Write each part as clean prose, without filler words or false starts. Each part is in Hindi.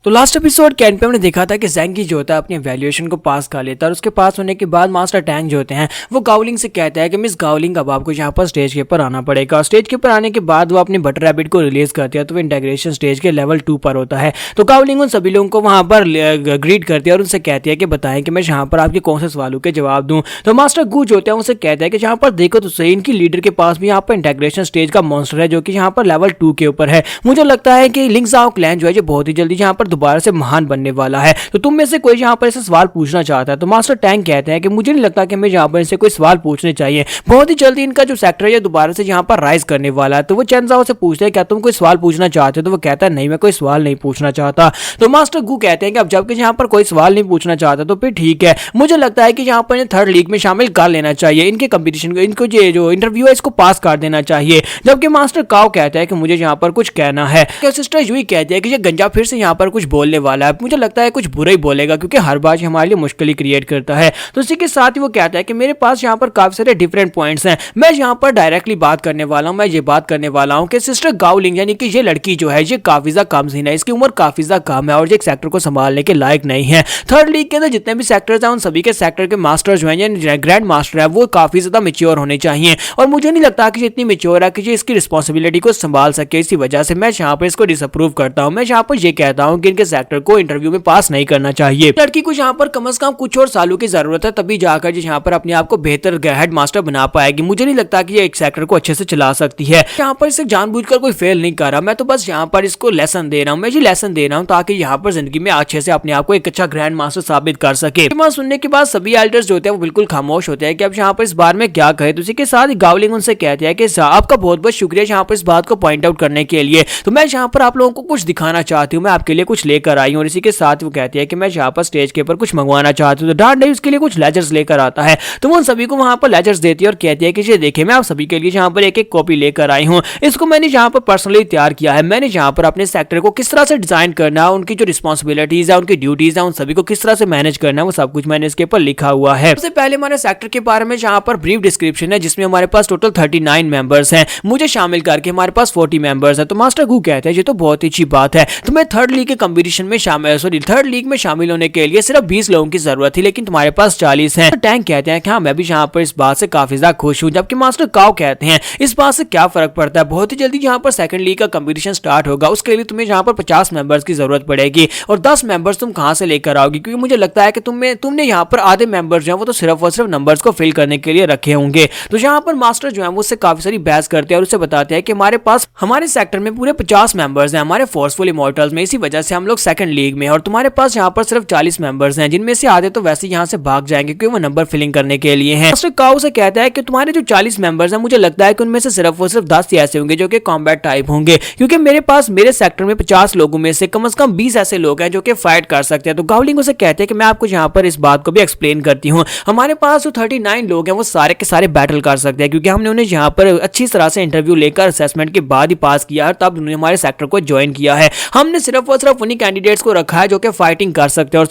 तो लास्ट एपिसोड के एंड पे हमने देखा था कि ज़ेंगी जो होता है अपनी वैल्यूएशन को पास कर लेता है और उसके पास होने के बाद मास्टर टैंग जो होते हैं वो गावलिंग से कहता है कि मिस गावलिंग अब आपको यहाँ पर स्टेज के ऊपर आना पड़ेगा। और स्टेज के ऊपर आने के बाद वो अपनी बटर रैबिट को रिलीज करती है तो वो इंटीग्रेशन स्टेज के लेवल 2 पर होता है। तो गावलिंग उन सभी लोगों को वहाँ पर ग्रीट करती है और उनसे कहती है कि बताएं कि मैं यहाँ पर आपके कौन से सवालों के जवाब दूँ। तो मास्टर गू जो होते हैं उनसे कहता है कि यहाँ पर देखो तो सही इनकी लीडर के पास भी यहाँ पर इंटीग्रेशन स्टेज का मॉन्स्टर है जो कि यहाँ पर लेवल 2 के ऊपर है। मुझे लगता है कि लिंक्साओ क्लैन जो है जो बहुत ही जल्दी यहाँ पर दोबारा से महान बनने वाला है। तो तुम में से कोई यहाँ पर ऐसे सवाल पूछना चाहता है। तो मास्टर टैंग कहते हैं कि मुझे नहीं लगता कि हमें यहाँ पर इनसे कोई सवाल पूछने चाहिए, बहुत ही जल्दी इनका जो सेक्टर है दोबारा से यहाँ पर राइज करने वाला है। तो वो चेनज़ाओ से पूछते हैं क्या तुम कोई सवाल पूछना चाहते हो। तो वो कहता है नहीं, मैं कोई सवाल नहीं पूछना चाहता। तो मास्टर गू कहते हैं कि अब जबकि यहाँ पर कोई सवाल नहीं पूछना चाहता तो फिर ठीक है, मुझे लगता है कि यहाँ पर थर्ड लीग में शामिल कर लेना चाहिए, इनके कंपटीशन को, इनको जो इंटरव्यू है इसको पास कर देना चाहिए। जबकि मास्टर काओ कहता है कि मुझे यहाँ पर कुछ कहना है। सिस्टर यूई कहती है कि ये गंजा फिर से यहाँ पर कुछ बोलने वाला है, मुझे लगता है कुछ बुरा ही बोलेगा क्योंकि हर बार हमारे लिए मुश्किल ही क्रिएट करता है। तो इसी के साथ ही वो कहता है कि मेरे पास यहाँ पर काफी सारे डिफरेंट पॉइंट्स हैं, मैं यहाँ पर डायरेक्टली बात करने वाला हूँ। मैं ये बात करने वाला हूँ कि सिस्टर गावलिंग यानी कि ये लड़की जो है ये काफी ज्यादा कमज़ीन है, इसकी उम्र काफी ज्यादा कम है और ये एक सेक्टर को संभालने के लायक नहीं है। थर्ड लीग के अंदर जितने भी सेक्टर्स हैं उन सभी के सेक्टर के मास्टर जो है ग्रैंड मास्टर है वो काफी ज्यादा मेच्योर होने चाहिए और मुझे नहीं लगता कि ये इतनी मेच्योर है कि ये इसकी रिस्पॉन्सिबिलिटी को संभाल सके। इसी वजह से मैं यहाँ पर इसको डिसअप्रूव करता हूँ। मैं यहाँ पर ये कहता हूँ कि इनके सेक्टर को इंटरव्यू में पास नहीं करना चाहिए। लड़की को यहाँ पर कम से कम कुछ और सालों की जरूरत है, तभी जाकर यहाँ पर अपने आप को बेहतर हेड मास्टर बना पाएगी। मुझे नहीं लगता कि ये एक सेक्टर को अच्छे से चला सकती है। यहाँ पर इसे जानबूझकर कोई फेल नहीं कर रहा, मैं तो बस यहाँ पर इसको लेसन दे रहा हूँ। मैं ये लेसन दे रहा हूँ ताकि यहाँ पर जिंदगी में अच्छे से अपने आप को एक अच्छा ग्रैंड मास्टर साबित कर सके। सुनने के बाद सभी एल्डर्स जो होते हैं वो बिल्कुल खामोश होते हैं कि अब यहाँ पर इस बार में क्या कहे। तो इसी के साथ गावलिंग उनसे कहते हैं कि आपका बहुत बहुत शुक्रिया यहाँ पर इस बात को पॉइंट आउट करने के लिए। तो मैं यहाँ पर आप लोगों को कुछ दिखाना चाहती हूँ, मैं आपके लिए कुछ लेकर आई हूँ। और इसी के साथ वो कहती है कि मैं यहाँ पर स्टेज के ऊपर कुछ मंगवाना चाहती हूँ। तो डार्क उसके लिए कुछ लेजर्स लेकर आता है तो वो उन सभी को वहां पर लेजर्स देती है और कहती है कि ये देखिए मैं आप सभी के लिए यहाँ पर एक एक कॉपी लेकर आई हूँ, इसको मैंने यहाँ पर पर्सनली तैयार किया है। मैंने यहाँ पर अपने सेक्टर को किस तरह से डिजाइन करना है, उनकी जो रिस्पॉन्सिबिलिटीज है, उनकी ड्यूटीज है, उन सभी को किस तरह से मैनेज करना है, वो सब कुछ मैंने इसके ऊपर लिखा हुआ है। सबसे पहले हमारे सेक्टर के बारे में यहाँ पर ब्रीफ डिस्क्रिप्शन है जिसमें हमारे पास टोटल 39 मेंबर्स हैं, मुझे शामिल करके हमारे पास 40 मेंबर्स हैं। तो मास्टर गू कहते हैं ये तो बहुत ही अच्छी बात है, तुम्हें थर्ड लीग के कंपटीशन में थर्ड लीग में शामिल होने के लिए सिर्फ 20 लोगों की जरूरत थी लेकिन तुम्हारे पास 40 हैं। तो टैंक कहते हैं कि हाँ मैं भी यहाँ पर इस बात से काफी ज्यादा खुश हूँ। जबकि मास्टर काओ कहते हैं इस बात से क्या फर्क पड़ता है, बहुत ही जल्दी यहाँ पर सेकंड लीग का कंपटीशन स्टार्ट होगा, उसके लिए तुम्हें यहाँ पर 50 मेंबर्स की जरूरत पड़ेगी और 10 मेंबर्स तुम कहाँ से लेकर आओगी, क्योंकि मुझे लगता है कि तुमने यहाँ पर आधे मेंबर्स जो है वो तो सिर्फ और सिर्फ नंबर्स को फिल करने के लिए रखे होंगे। तो यहाँ पर मास्टर जो है वो उससे काफी सारी बहस करते हैं और उससे बताते हैं कि हमारे पास हमारे सेक्टर में पूरे 50 मेंबर्स हैं हमारे फोर्सफुल इमॉर्टल्स में, इसी वजह से हम लोग सेकंड लीग में, और तुम्हारे पास यहाँ पर सिर्फ 40 मेंबर्स हैं जिनमें से आधे तो वैसे यहाँ से भाग जाएंगे क्योंकि वो नंबर फिलिंग करने के लिए हैं। मास्टर काओ से कहता है कि तुम्हारे जो 40 मेंबर्स हैं मुझे लगता है कि उनमें से सिर्फ और सिर्फ 10 ही ऐसे होंगे जो कि कॉम्बैट टाइप होंगे, क्योंकि मेरे सेक्टर में 50 लोगों में से कम 20 ऐसे लोग हैं जो कि फाइट कर सकते हैं। तो गावलिंग उसे कहते हैं कि मैं आपको यहाँ पर इस बात को भी एक्सप्लेन करती हूँ, हमारे पास जो 39 लोग हैं वो सारे के सारे बैटल कर सकते हैं क्योंकि हमने उन्हें यहाँ पर अच्छी तरह से इंटरव्यू लेकर असेसमेंट के बाद ही पास किया है, तब उन्होंने हमारे सेक्टर को ज्वाइन किया है। हमने सिर्फ और सिर्फ उन्हीं कैंडिडेट्स को रखा है जो कि फाइटिंग कर सकते हैं और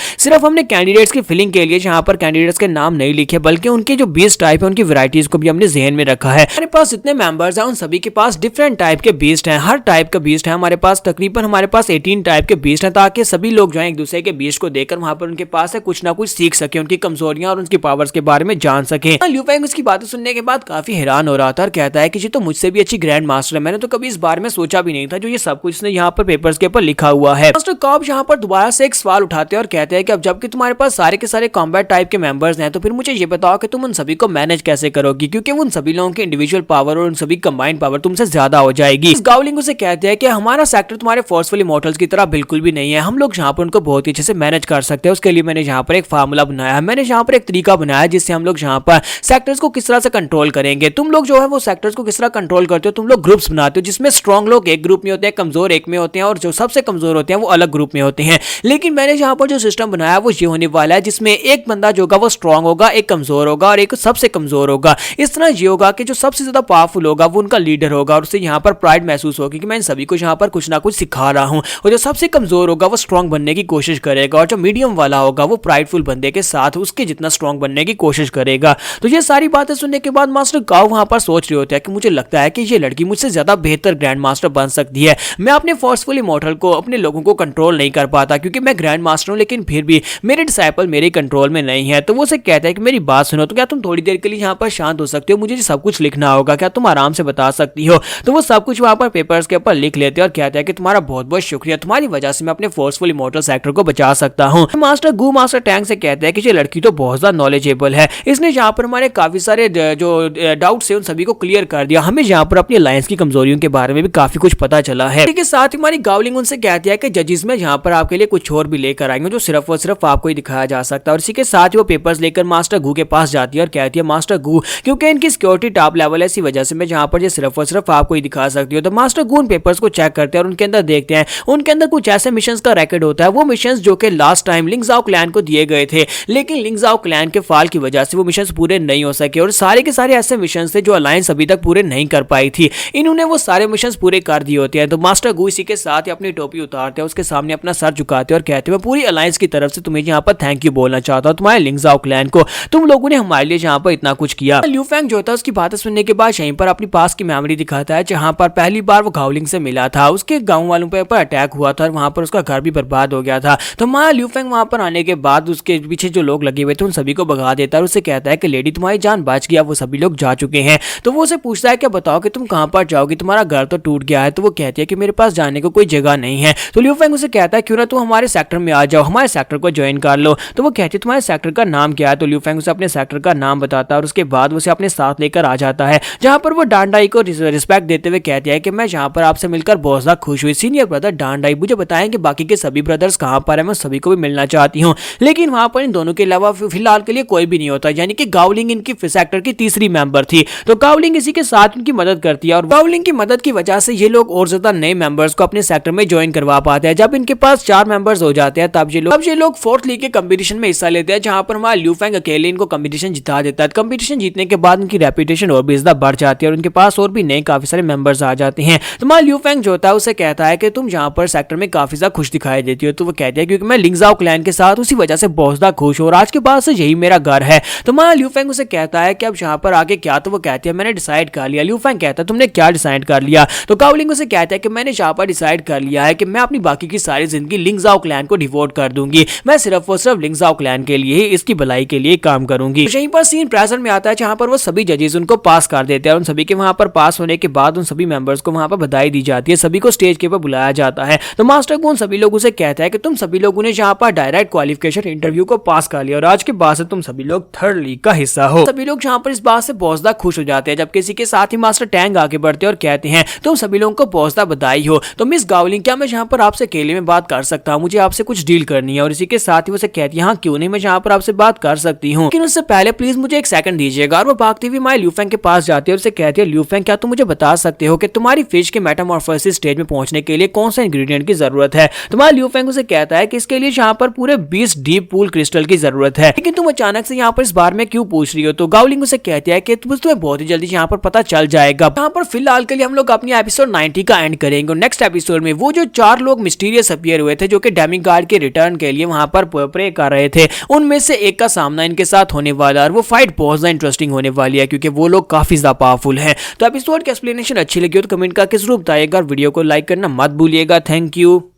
सिर्फ हमने कैंडिडेट्स की फिलिंग के लिए यहाँ पर कैंडिडेट्स के नाम नहीं लिखे बल्कि उनके जो बीस टाइप है उनकी वैरायटीज को भी हमने ज़हन में रखा है। हमारे पास जितने मेंबर्स हैं उन सभी के पास डिफरेंट टाइप के बीस्ट हैं, हर टाइप का बीस्ट है हमारे पास, तकरीबन हमारे पास 18 टाइप के बीस्ट हैं ताकि सभी लोग जो है एक दूसरे के बीस्ट को देखकर वहां पर उनके पास है कुछ ना कुछ सीख सके, उनकी कमजोरियां और उनकी पावर्स के बारे में जान सके। लियू फेंग उसकी बातें सुनने के बाद काफी हैरान हो रहा था और कहता है कि ये तो मुझसे भी अच्छी ग्रैंड मास्टर है, मैंने तो कभी इस बारे में सोचा भी नहीं था जो ये सब कुछ यहाँ पर पेपर्स के ऊपर लिखा हुआ है। मास्टर काओ यहाँ पर दोबारा से एक सवाल उठाते हैं और कहते हैं कि अब जबकि तुम्हारे पास सारे के सारे कॉम्बैट टाइप के मेंबर्स हैं तो फिर मुझे ये बताओ कि तुम उन सभी को मैनेज कैसे करोगी, क्योंकि उन सभी लोगों की इंडिविजुअल पावर और उन सभी कंबाइंड पावर तुमसे ज्यादा हो जाएगी। इस गावलिंग उसे कहते हैं कि हमारा सेक्टर तुम्हारे फोर्सफुल इमॉर्टल्स की तरह बिल्कुल भी नहीं है, हम लोग यहाँ पर उनको बहुत ही अच्छे से मैनेज कर सकते हैं। उसके लिए मैंने यहाँ पर एक फार्मूला बनाया है, मैंने यहाँ पर एक तरीका बनाया जिससे हम लोग यहाँ पर सेक्टर्स को किस तरह से कंट्रोल करेंगे। तुम लोग जो है वो सेक्टर्स को किस तरह कंट्रोल करते हो, तुम लोग ग्रुप्स बनाते हो जिसमें स्ट्रॉन्ग लोग एक ग्रुप में होते हैं, कमजोर एक में होते हैं और जो सबसे कमजोर होते हैं वो अलग ग्रुप में होते हैं। लेकिन मैंने यहाँ पर जो सिस्टम बनाया वो ये होने वाला है जिसमें एक बंदा जो होगा वो स्ट्रॉन्ग होगा, एक कमजोर होगा और एक सबसे कमजोर होगा। इस तरह ये होगा कि जो सबसे ज्यादा पावरफुल होगा वो उनका लीडर होगा और उसे यहाँ पर प्राइड महसूस होगी कि मैं इन सभी को यहाँ पर कुछ ना कुछ सिखा रहा हूँ, और जो सबसे कमजोर होगा वो स्ट्रॉन्ग बनने की कोशिश करेगा और जो मीडियम वाला होगा वो प्राइडफुल बंदे के साथ उसके जितना स्ट्रॉन्ग बनने की कोशिश करेगा। तो ये सारी बातें सुनने के बाद मास्टर काओ वहां पर सोच रहे होते हैं कि मुझे लगता है कि ये लड़की मुझसे ज्यादा बेहतर ग्रैंड मास्टर बन सकती है, मैं अपने फोर्सफुल इमॉर्टल को अपने लोगों को कंट्रोल नहीं कर पाता, क्योंकि मैं ग्रैंड मास्टर हूँ लेकिन फिर भी मेरे डिसाइपल मेरे कंट्रोल में नहीं है। तो वो उसे कहता है कि मेरी बात सुनो, तो क्या तुम थोड़ी देर के लिए यहाँ पर शांत हो सकते हो, मुझे सब कुछ लिखना होगा, क्या तुम आराम से बता सकती हो। तो वो सब कुछ वहाँ पर पेपर्स के ऊपर लिख लेते हैं और कहता है कि तुम्हारा बहुत बहुत शुक्रिया, तुम्हारी वजह से मैं अपने फोर्सफुल इमॉर्टल सेक्टर को बचा सकता हूँ। मास्टर गू मास्टर टैंक से कहता है कि ये लड़की तो बहुत ज्यादा नॉलेजेबल है, इसने यहाँ पर हमारे काफी सारे जो डाउट्स है उन सभी को क्लियर कर दिया, हमें यहाँ पर अपनी अलायंस की कमजोरियों के बारे में भी काफी कुछ पता चला है। इसके साथ ही हमारी गावलिंग उनसे कहती है कि जजेस में यहाँ पर आपके लिए कुछ और भी लेकर आएंगे जो सिर्फ और सिर्फ आपको ही दिखाया जा सकता है। और इसी के साथ ही वो पेपर्स लेकर मास्टर गू के पास जाती है और कहती है मास्टर गू, क्योंकि इनकी सिक्योरिटी टॉप लेवल है, इसी वजह से मैं यहाँ पर सिर्फ और सिर्फ आपको ही दिखा सकती हूँ। तो मास्टर गू उन पेपर्स को चेक करते हैं और उनके अंदर देखते हैं, उनके अंदर कुछ ऐसे मिशन का रिकॉर्ड होता है, वो मिशन जो कि लास्ट टाइम लिंगजाओ क्लैन को दिए गए थे, लेकिन लिंगजाओ क्लैन के फाल की वजह से वो मिशन पूरे नहीं हो सके और सारे के सारे ऐसे मिशन थे जो अलायंस अभी तक पूरे नहीं कर पाई थी, इन्होंने वो सारे मिशन पूरे कर दिए होते हैं। तो मास्टर गू इसी के साथ ही अपनी टोपी उतारते हैं, उसके सामने अपना सर झुकाते हैं और कहते हैं मैं पूरी अलायंस की तरफ से तुम्हें यहाँ पर थैंक यू बोलना चाहता हूँ, तुम्हारे लिंगजाओ क्लैन को, तुम लोगों ने हमारे लिए यहाँ पर इतना कुछ किया। ल्यू फेंग जो था उसकी बातें सुनने के बाद यहीं पर अपनी पास की मेमोरी दिखाता है जहाँ पर पहली बार वो गावलिंग से मिला था, उसके गाँव वालों पर अटैक हुआ था और वहाँ पर उसका घर भी बर्बाद हो गया था। तो माँ ल्यू फेंग वहाँ पर आने के बाद उसके पीछे जो लोग लगे हुए थे उन सभी को भगा देता है और उससे कहता है कि लेडी तुम्हारी जान बच गया, वो सभी लोग जा चुके हैं। तो वो उसे पूछता है कि बताओ कि तुम कहाँ पर जाओगी, तुम्हारा घर तो टूट गया है। तो वो कहती है कि मेरे पास जाने को कोई जगह नहीं है। तो ल्यू फेंग उसे कहता है क्यों ना तुम हमारे सेक्टर में आ जाओ, हमारे सेक्टर को ज्वाइन कर लो। तो वो कहती है तुम्हारे सेक्टर का नाम क्या है। तो ल्यू फेंग उसे अपने सेक्टर का नाम बताता है और उसके बाद उसे अपने साथ लेकर आ जाता है, जहाँ पर वो डांडाई को रिस्पेक्ट देते हुए कहती है कि मैं यहाँ पर आपसे मिलकर बहुत ज्यादा खुश हुई, सीनियर ब्रदर डांडाई मुझे बताएं कि बाकी के सभी ब्रदर्स कहाँ पर है, मैं सभी को भी मिलना चाहती हूँ। लेकिन वहाँ पर इन दोनों के अलावा फिलहाल के लिए कोई भी नहीं होता, यानी कि गावलिंग इनकी सेक्टर की तीसरी मेंबर थी। तो गावलिंग इसी के साथ उनकी मदद करती है और गावलिंग की मदद की वजह से ये लोग और ज्यादा नए मेंबर्स को अपने सेक्टर में ज्वाइन करवा पाते हैं। जब इनके पास 4 मेंबर्स हो जाते हैं तब ये लोग फोर्थ लीग के कंपटीशन में हिस्सा लेते हैं, जहां पर हमारा ल्यू फेंग अकेले इनको कंपटीशन जिता देता है। कंपटीशन जीतने के बाद उनकी रेपुटेशन और भी ज्यादा बढ़ जाती है और उनके पास और भी नए काफी सारे मेंबर्स आ जाते हैं। तो हमारा ल्यू फेंग जो होता है उसे कहता है कि तुम यहाँ पर सेक्टर में काफी ज्यादा खुश दिखाई देती हो। तो वो कहती है क्योंकि मैं लिंगजाओ क्लैन के साथ उसी वजह से बहुत ज्यादा खुश हूँ और आज के बाद से यही मेरा घर है। तो हमारा ल्यू फेंग उसे कहता है कि अब यहाँ पर आगे क्या। तो वो कहती है मैंने डिसाइड कर लिया। ल्यू फेंग कहता है तुमने क्या डिसाइड कर लिया। तो गावलिंग उसे कहता है कि मैंने यहाँ पर डिसाइड कर लिया है कि मैं अपनी बाकी की सारी जिंदगी लिंगजाओ क्लैन को डिवोट कर दूंगी, मैं सिर्फ और सिर्फ लिंगजाओ क्लैन के लिए ही, इसकी भलाई के लिए काम करूंगी। तो यहीं पर सीन प्रेजेंट में आता है जहां पर वो सभी जजेस उनको पास कर देते हैं और उन सभी के वहां पर पास होने के बाद उन सभी मेंबर्स को वहां पर बधाई दी जाती है, सभी को स्टेज के ऊपर बुलाया जाता है। तो मास्टर को उन सभी लोगों से कहता है कि तुम सभी लोगों ने यहाँ पर डायरेक्ट क्वालिफिकेशन इंटरव्यू को पास कर लिया और आज के बाद से तुम सभी लोग थर्ड लीग का हिस्सा हो। सभी लोग यहाँ पर इस बात से बहुत ज्यादा खुश हो जाते हैं, जबकि इसी के साथ ही मास्टर टैंग आगे बढ़ते हैं और कहते हैं तुम सभी लोगों को बहुत ज्यादा बधाई हो। तो मिस गावलिंग क्या मैं यहाँ पर आपसे अकेले में बात कर सकता हूँ, मुझे आपसे कुछ डील करनी है। और इसी के साथ ही वो कहती है हाँ क्यों नहीं, मैं यहाँ पर आपसे बात कर सकती हूँ, लेकिन उससे पहले प्लीज मुझे एक सेकंड दीजिएगा। और वो भागती हुई माय ल्यू फेंग के पास जाती है और उसे कहती है ल्यू फेंग क्या तुम मुझे बता सकते हो कि तुम्हारी फिश के मेटामॉर्फोसिस स्टेज में पहुंचने के लिए कौन सा इंग्रेडिएंट की जरूरत है। तुम्हारा ल्यू फेंग उसे कहता है कि इसके लिए यहाँ पर पूरे 20 डीप पूल क्रिस्टल की जरूरत है, लेकिन तुम अचानक से यहाँ पर इस बार में क्यों पूछ रही हो। तो गावलिंग उसे कहती है कि तुम्हें बहुत ही जल्दी यहाँ पर पता चल जाएगा। यहाँ पर फिलहाल के लिए हम लोग अपनी एपिसोड 90 का एंड करेंगे और नेक्स्ट एपिसोड में वो जो 4 लोग मिस्टीरियस अपीयर हुए थे जो कि डेमिगार्ड के रिटर्न के लिए वहां पर प्रे कर रहे थे, उनमें से एक का सामना इनके साथ होने वाला है और वो फाइट बहुत ज्यादा इंटरेस्टिंग होने वाली है क्योंकि वो लोग काफी ज्यादा पावरफुल हैं। तो एपिसोड की एक्सप्लेनेशन अच्छी लगी हो तो कमेंट करके जरूर बताइएगा, वीडियो को लाइक करना मत भूलिएगा। Thank you.